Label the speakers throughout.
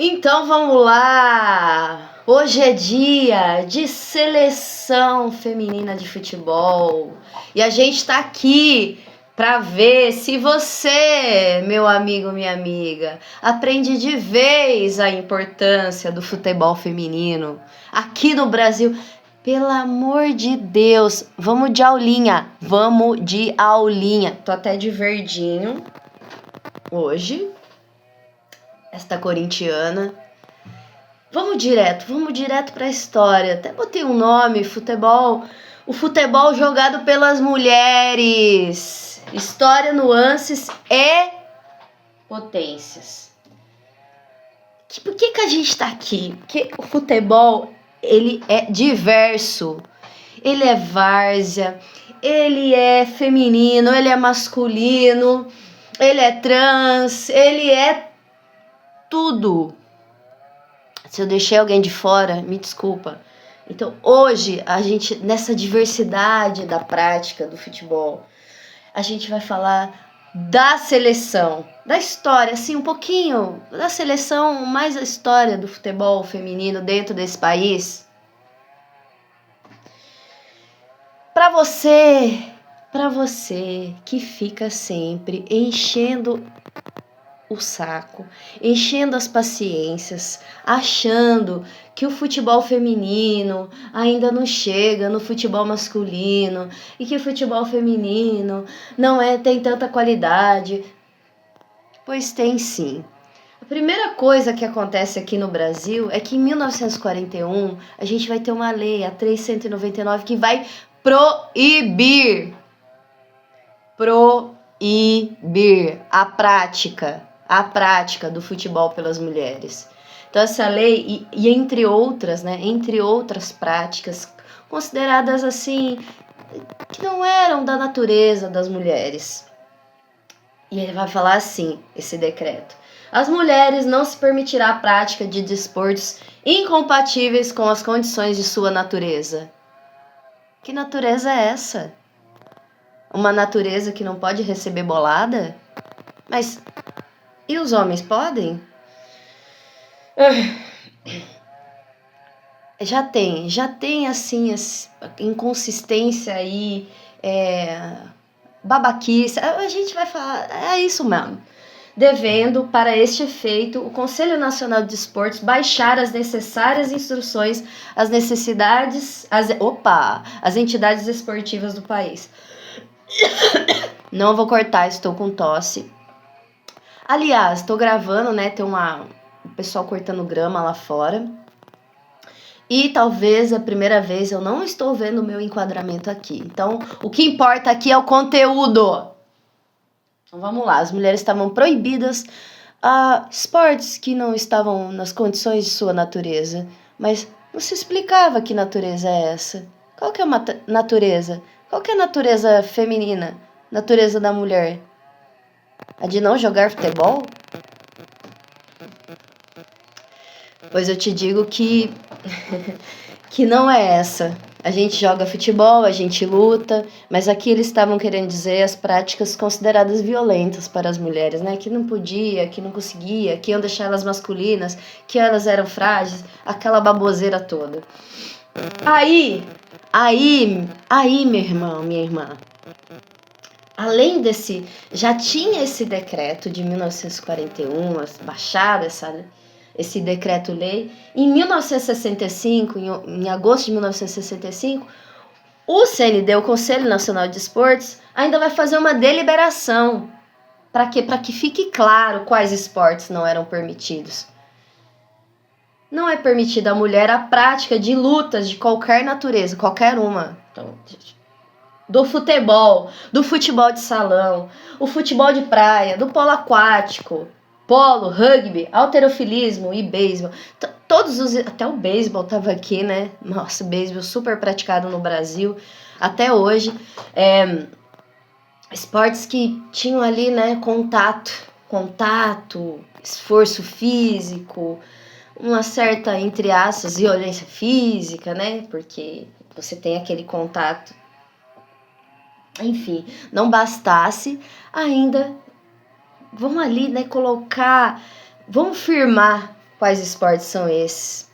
Speaker 1: Então vamos lá! Hoje é dia de seleção feminina de futebol e a gente tá aqui para ver se você, meu amigo, minha amiga, aprende de vez a importância do futebol feminino aqui no Brasil. Pelo amor de Deus, vamos de aulinha, vamos de aulinha. Tô até de verdinho hoje, esta corintiana. Vamos direto para a história. Até botei um nome, futebol. O futebol jogado pelas mulheres. História, nuances e potências. Por que a gente tá aqui? Porque o futebol, ele é diverso. Ele é várzea, ele é feminino, ele é masculino, ele é trans, ele é tudo. Se eu deixei alguém de fora, me desculpa. Então, hoje, a gente, nessa diversidade da prática do futebol, a gente vai falar da seleção, da história, assim, um pouquinho da seleção, mais a história do futebol feminino dentro desse país. Para você que fica sempre enchendo o saco, enchendo as paciências, achando que o futebol feminino ainda não chega no futebol masculino e que o futebol feminino não tem tanta qualidade. Pois tem sim. A primeira coisa que acontece aqui no Brasil é que em 1941 a gente vai ter uma lei, a 399, que vai proibir a prática do futebol pelas mulheres. Então essa lei, e entre outras, né, entre outras práticas consideradas assim, que não eram da natureza das mulheres. E ele vai falar assim, esse decreto: as mulheres não se permitirá a prática de desportos incompatíveis com as condições de sua natureza. Que natureza é essa? Uma natureza que não pode receber bolada? Mas e os homens podem? Já tem assim, inconsistência aí, babaquice. A gente vai falar, é isso mesmo. Devendo, para este efeito, o Conselho Nacional de Desportos baixar as necessárias instruções às às entidades esportivas do país. Não vou cortar, estou com tosse. Aliás, estou gravando, né? Tem o pessoal cortando grama lá fora. E talvez a primeira vez eu não estou vendo o meu enquadramento aqui. Então, o que importa aqui é o conteúdo. Então, vamos lá. As mulheres estavam proibidas a esportes que não estavam nas condições de sua natureza. Mas não se explicava que natureza é essa. Qual que é a natureza? Qual que é a natureza feminina? Natureza da mulher? A de não jogar futebol? Pois eu te digo que não é essa. A gente joga futebol, a gente luta, mas aqui eles estavam querendo dizer as práticas consideradas violentas para as mulheres, né? Que não podia, que não conseguia, que iam deixar elas masculinas, que elas eram frágeis, aquela baboseira toda. Aí, meu irmão, minha irmã, além desse, já tinha esse decreto de 1941, baixado esse decreto-lei. Em 1965, em agosto de 1965, o CND, o Conselho Nacional de Esportes, ainda vai fazer uma deliberação. Para quê? Para que fique claro quais esportes não eram permitidos. Não é permitida à mulher a prática de lutas de qualquer natureza, qualquer uma. Então, do futebol de salão, o futebol de praia, do polo aquático, polo, rugby, halterofilismo e beisebol. Até o beisebol tava aqui, né? Nossa, beisebol super praticado no Brasil até hoje. Esportes que tinham ali, né, contato, esforço físico, uma certa, entre aspas, violência física, né? Porque você tem aquele contato. Enfim, não bastasse, ainda vamos ali, né, vamos firmar Quais esportes são esses?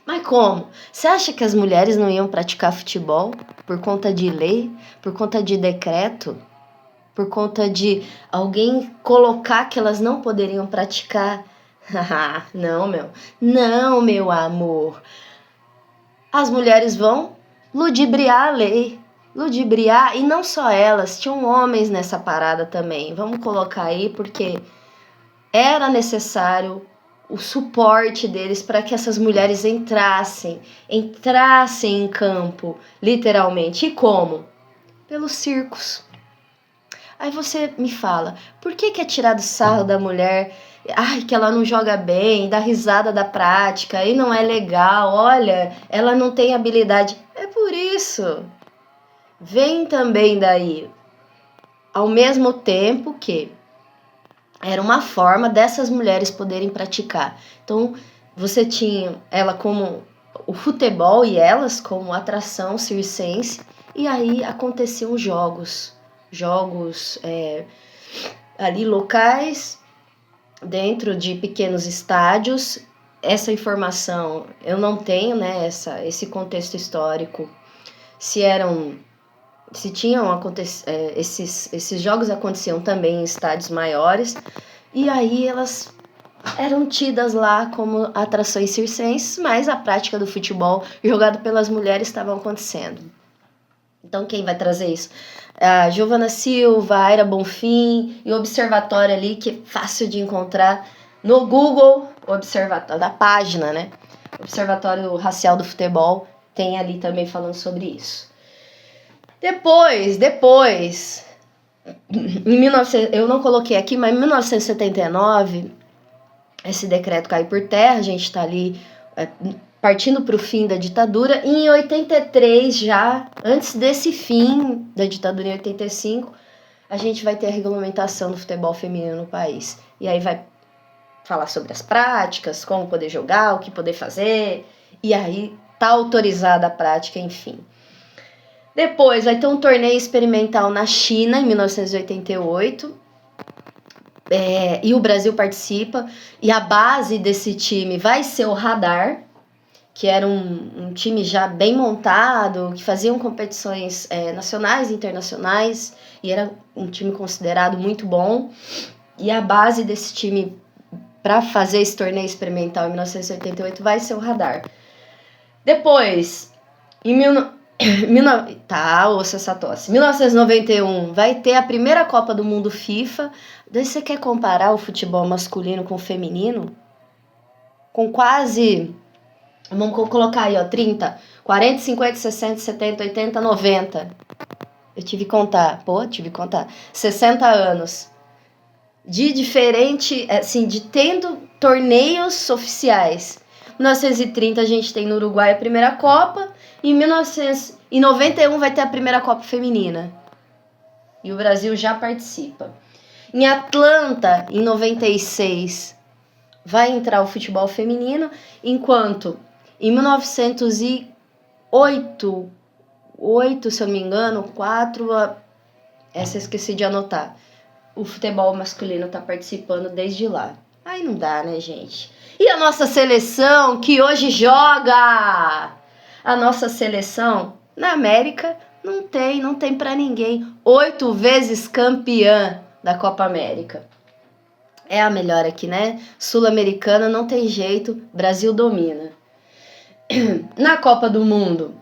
Speaker 1: Mas como? Você acha que as mulheres não iam praticar futebol por conta de lei, por conta de decreto, por conta de alguém colocar que elas não poderiam praticar? Não, meu amor. As mulheres vão ludibriar a lei. Ludibriar, e não só elas, tinham homens nessa parada também. Vamos colocar aí, porque era necessário o suporte deles para que essas mulheres entrassem em campo, literalmente. E como? Pelos circos. Aí você me fala, por que é tirado sarro da mulher? Ai, que ela não joga bem, dá risada da prática, aí não é legal, olha, ela não tem habilidade. É por isso. Vem também daí, ao mesmo tempo que era uma forma dessas mulheres poderem praticar. Então, você tinha ela como o futebol e elas como atração circense, e aí aconteciam jogos ali locais, dentro de pequenos estádios. Essa informação eu não tenho, né, esse contexto histórico, se tinham esses jogos aconteciam também em estádios maiores, e aí elas eram tidas lá como atrações circenses, mas a prática do futebol jogado pelas mulheres estava acontecendo. Então quem vai trazer isso? A Giovana Silva, a Aira Bonfim e o observatório ali, que é fácil de encontrar no Google, observatório da página, né? Observatório Racial do Futebol, tem ali também falando sobre isso. Depois, em 1900, eu não coloquei aqui, mas em 1979, esse decreto caiu por terra, a gente está ali partindo para o fim da ditadura. E em 83, já antes desse fim da ditadura, em 85, a gente vai ter a regulamentação do futebol feminino no país. E aí vai falar sobre as práticas, como poder jogar, o que poder fazer, e aí tá autorizada a prática, enfim. Depois vai ter um torneio experimental na China, em 1988, e o Brasil participa, e a base desse time vai ser o Radar, que era um time já bem montado, que faziam competições nacionais e internacionais, e era um time considerado muito bom. E a base desse time para fazer esse torneio experimental em 1988 vai ser o Radar. Depois, em 1991 vai ter a primeira Copa do Mundo FIFA. Daí você quer comparar o futebol masculino com o feminino? Com quase, vamos colocar aí, ó, 30, 40, 50, 60, 70, 80, 90. Eu tive que contar, 60 anos. De diferente, assim, de tendo torneios oficiais. Em 1930 a gente tem no Uruguai a primeira Copa, e em 1991 vai ter a primeira Copa feminina. E o Brasil já participa. Em Atlanta, em 96, vai entrar o futebol feminino, enquanto em 1908, se eu não me engano, 4, essa eu esqueci de anotar, o futebol masculino tá participando desde lá. Aí não dá, né, gente? E a nossa seleção, que hoje joga? A nossa seleção, na América, não tem pra ninguém. 8 vezes campeã da Copa América. É a melhor aqui, né? Sul-Americana não tem jeito, Brasil domina. Na Copa do Mundo,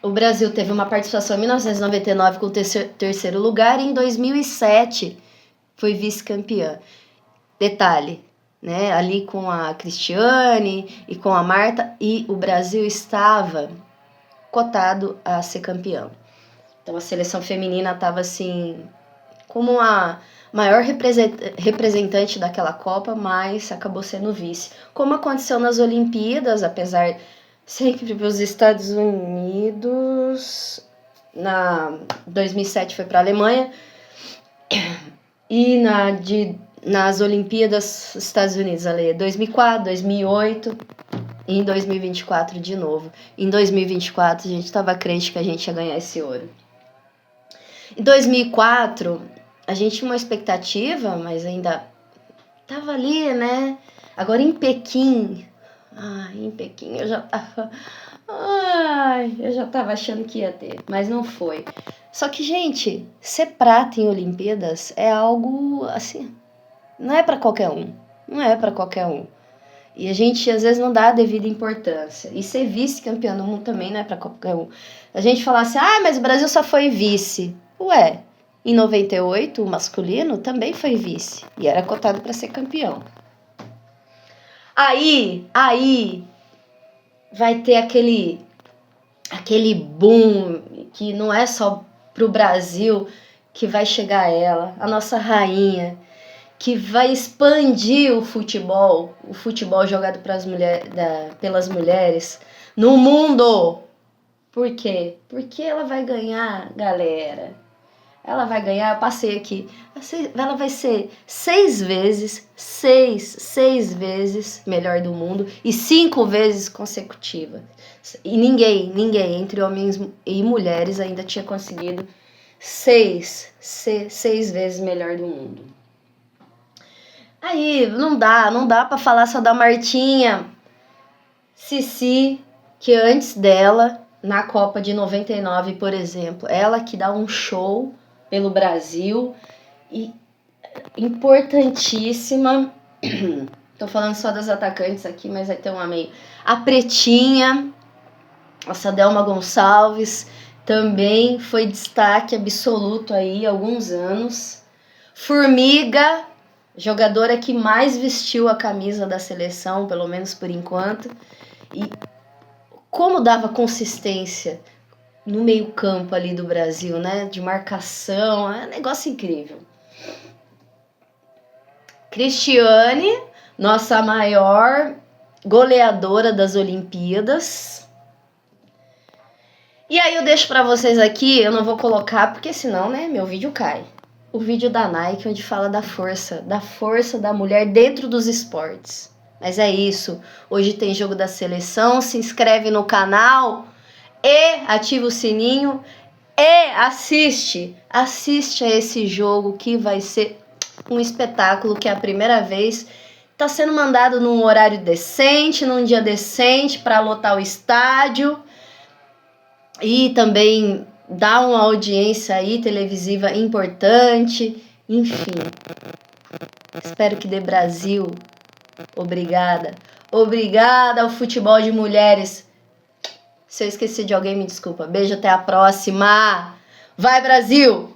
Speaker 1: o Brasil teve uma participação em 1999 com o terceiro lugar, e em 2007 foi vice-campeã. Detalhe, né? Ali com a Cristiane e com a Marta, e o Brasil estava cotado a ser campeão. Então a seleção feminina estava assim como a maior representante daquela Copa, mas acabou sendo vice. Como aconteceu nas Olimpíadas, apesar sempre para os Estados Unidos, na 2007 foi para a Alemanha, e nas Olimpíadas Estados Unidos, ali, 2004, 2008 e em 2024 de novo. Em 2024 a gente estava crente que a gente ia ganhar esse ouro. Em 2004 a gente tinha uma expectativa, mas ainda tava ali, né? Agora em Pequim, eu já tava... eu já tava achando que ia ter, mas não foi. Só que, gente, ser prata em Olimpíadas é algo, assim, não é pra qualquer um. Não é pra qualquer um. E a gente, às vezes, não dá a devida importância. E ser vice-campeão do mundo também não é pra qualquer um. A gente fala assim, mas o Brasil só foi vice. Ué, em 98, o masculino também foi vice. E era cotado pra ser campeão. Aí vai ter aquele boom que não é só pro Brasil que vai chegar ela, a nossa rainha, que vai expandir o futebol jogado pelas mulheres no mundo. Por quê? Porque ela vai ganhar, galera. Ela vai ganhar, eu passei aqui, ela vai ser 6 vezes melhor do mundo e 5 vezes consecutiva. E ninguém, entre homens e mulheres, ainda tinha conseguido 6 vezes melhor do mundo. Aí, não dá pra falar só da Martinha Cici, que antes dela, na Copa de 99, por exemplo, ela que dá um show pelo Brasil e importantíssima. Tô falando só das atacantes aqui, mas vai ter uma meio. A Pretinha, a Sadelma Gonçalves, também foi destaque absoluto aí há alguns anos. Formiga, jogadora que mais vestiu a camisa da seleção, pelo menos por enquanto. E como dava consistência no meio-campo ali do Brasil, né? De marcação, é um negócio incrível. Cristiane, nossa maior goleadora das Olimpíadas. E aí eu deixo pra vocês aqui, eu não vou colocar, porque senão, né, meu vídeo cai. O vídeo da Nike, onde fala da força da mulher dentro dos esportes. Mas é isso, hoje tem jogo da seleção, se inscreve no canal e ativa o sininho e assiste a esse jogo que vai ser um espetáculo, que é a primeira vez, tá sendo mandado num horário decente, num dia decente para lotar o estádio e também dar uma audiência aí televisiva importante, enfim. Espero que dê Brasil. Obrigada ao futebol de mulheres. Se eu esqueci de alguém, me desculpa. Beijo, até a próxima. Vai, Brasil!